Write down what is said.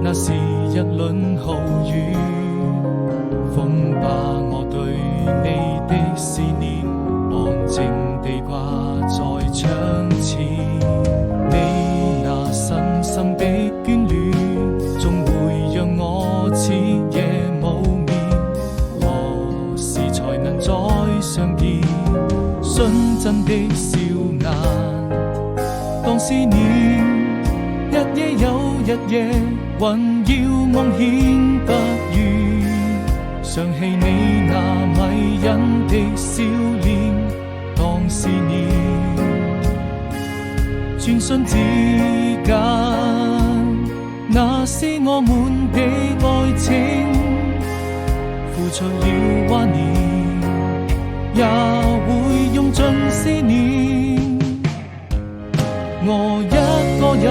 那是一輪豪雨，風把我對你的思念安靜地掛在窗前。你那深深的眷戀，總會讓我徹夜無眠。何時才能再相見？純真的笑顏，當思念一夜又一夜，還要夢顯不渝，想起你那迷人的笑臉，當思念。轉瞬之間，那是我們的愛情，付出了懷念，也會用盡思念。我一個人